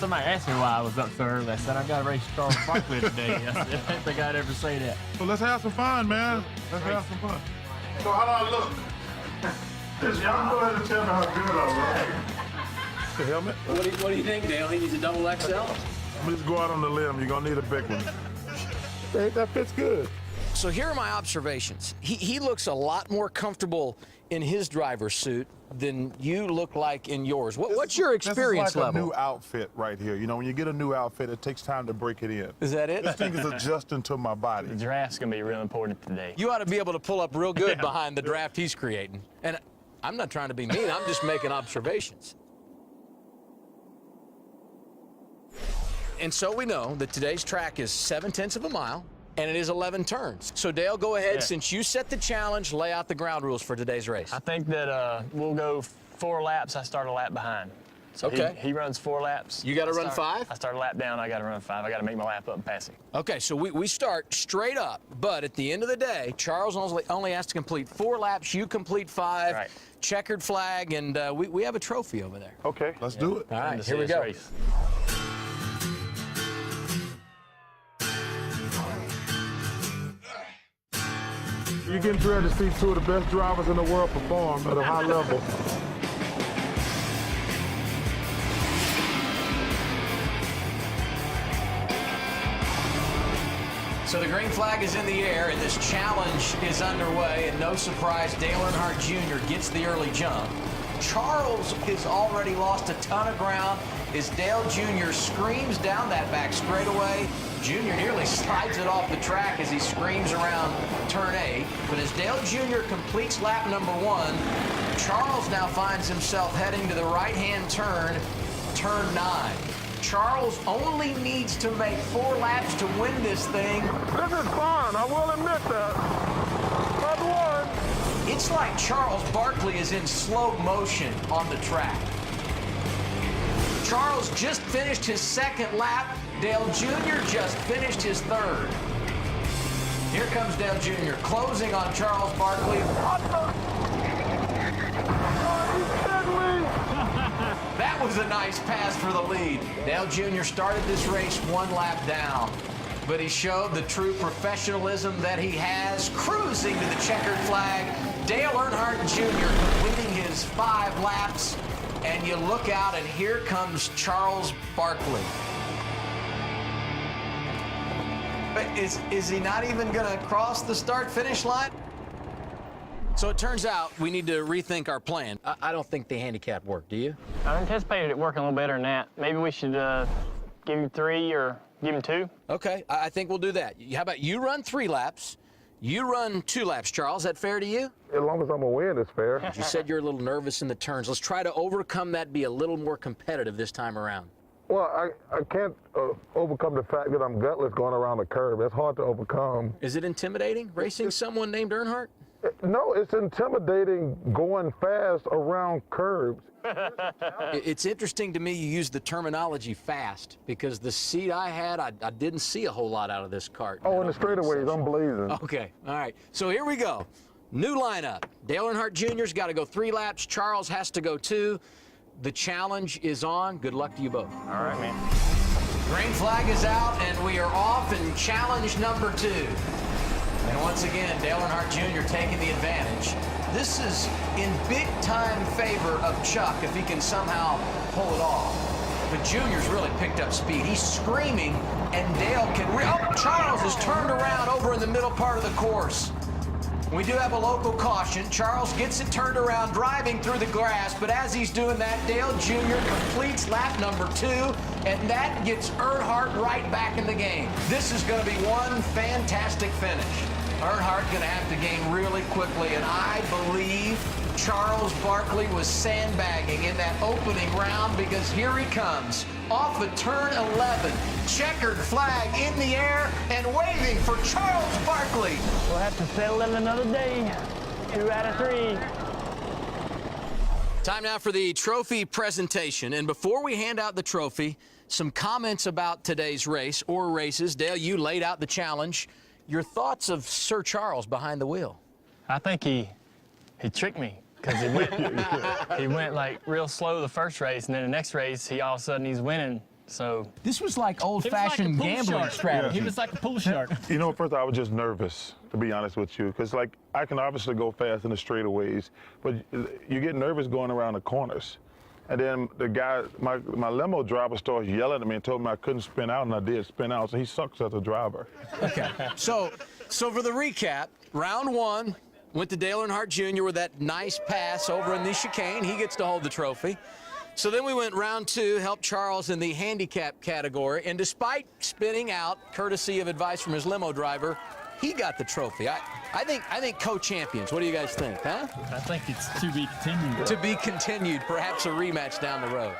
Somebody asked me why I was up so early. I said, I got to race Charles Barkley today. I didn't think I'd ever say that. So let's have some fun, man. Let's have some fun. So how do I look? Y'all go ahead and tell me how good I look. The helmet? What do you think, Dale? He needs a double XL? I'm gonna just go out on the limb. You're gonna need a big one. Hey, that fits good. So here are my observations. He looks a lot more comfortable in his driver's suit than you look like in yours. What's your experience this is like level? a new outfit right here. You know, when you get a new outfit, it takes time to break it in. Is that it? This thing is adjusting to my body. The draft's going to be real important today. You ought to be able to pull up real good behind the draft he's creating. And I'm not trying to be mean, I'm just making observations. And so we know that today's track is 7/10 of a mile, and it is 11 turns. So Dale, go ahead. Since you set the challenge, lay out the ground rules for today's race. I think that we'll go 4 laps. I start a lap behind. So okay. He runs 4 laps. You got to run 5? I start a lap down. I got to run 5. I got to make my lap up and pass him. Okay, so we start straight up, but at the end of the day, Charles only has to complete 4 laps. You complete 5. Right. Checkered flag, and we have a trophy over there. Okay, let's do it. All right, here we go. Race. You're getting ready to see 2 of the best drivers in the world perform at a high level. So the green flag is in the air, and this challenge is underway, and no surprise, Dale Earnhardt Jr. gets the early jump. Charles has already lost a ton of ground as Dale Jr. screams down that back straightaway. Jr. nearly slides it off the track as he screams around turn 8. But as Dale Jr. completes lap number 1, Charles now finds himself heading to the right-hand turn, turn 9. Charles only needs to make 4 laps to win this thing. This is fun, I will admit that. I've won. It's like Charles Barkley is in slow motion on the track. Charles just finished his 2nd lap. Dale Jr. just finished his 3rd. Here comes Dale Jr. closing on Charles Barkley. That was a nice pass for the lead. Dale Jr. started this race 1 lap down, but he showed the true professionalism that he has, cruising to the checkered flag. Dale Earnhardt Jr. completing his 5 laps, and you look out, and here comes Charles Barkley. But is he not even going to cross the start-finish line? So it turns out we need to rethink our plan. I don't think the handicap worked, do you? I anticipated it working a little better than that. Maybe we should give him 3 or give him 2. Okay, I think we'll do that. How about you run 3 laps, you run 2 laps, Charles? Is that fair to you? As long as I'm gonna win, it's fair. You said you're a little nervous in the turns. Let's try to overcome that, be a little more competitive this time around. Well, I can't overcome the fact that I'm gutless going around the curve. It's hard to overcome. Is it intimidating, racing someone named Earnhardt? No, it's intimidating going fast around curbs. It's interesting to me you use the terminology fast, because the seat I had, I didn't see a whole lot out of this kart. Oh, in the straightaways, I'm blazing. Okay, all right. So here we go. New lineup. Dale Earnhardt Jr.'s got to go 3 laps. Charles has to go 2. The challenge is on. Good luck to you both. All right, man. Green flag is out, and we are off in challenge number 2. And once again, Dale Earnhardt Jr. taking the advantage. This is in big-time favor of Chuck if he can somehow pull it off. But Junior's really picked up speed. He's screaming, and Dale can... Oh, Charles is turned around over in the middle part of the course. We do have a local caution. Charles gets it turned around, driving through the grass, but as he's doing that, Dale Jr. completes lap number 2, and that gets Earnhardt right back in the game. This is going to be one fantastic finish. Earnhardt going to have to gain really quickly, and I believe Charles Barkley was sandbagging in that opening round, because here he comes off of turn 11. Checkered flag in the air and waving for Charles Barkley. We'll have to settle it another day. 2 out of 3. Time now for the trophy presentation. And before we hand out the trophy, some comments about today's race or races. Dale, you laid out the challenge. Your thoughts of Sir Charles behind the wheel? I think he tricked me, because he went like real slow the first race, and then the next race, he all of a sudden he's winning. So This was like He was like a old-fashioned pool gambling shark. strategy. He was like a pool shark. You know, first I was just nervous, to be honest with you, because like I can obviously go fast in the straightaways, but you get nervous going around the corners. And then the guy, my limo driver started yelling at me and told me I couldn't spin out, and I did spin out, so he sucks as a driver. Okay. So for the recap, round one went to Dale Earnhardt Jr. with that nice pass over in the chicane. He gets to hold the trophy. So then we went round two, helped Charles in the handicap category, and despite spinning out, courtesy of advice from his limo driver, he got the trophy. I think co-champions. What do you guys think, huh? I think it's to be continued. To be continued, perhaps a rematch down the road.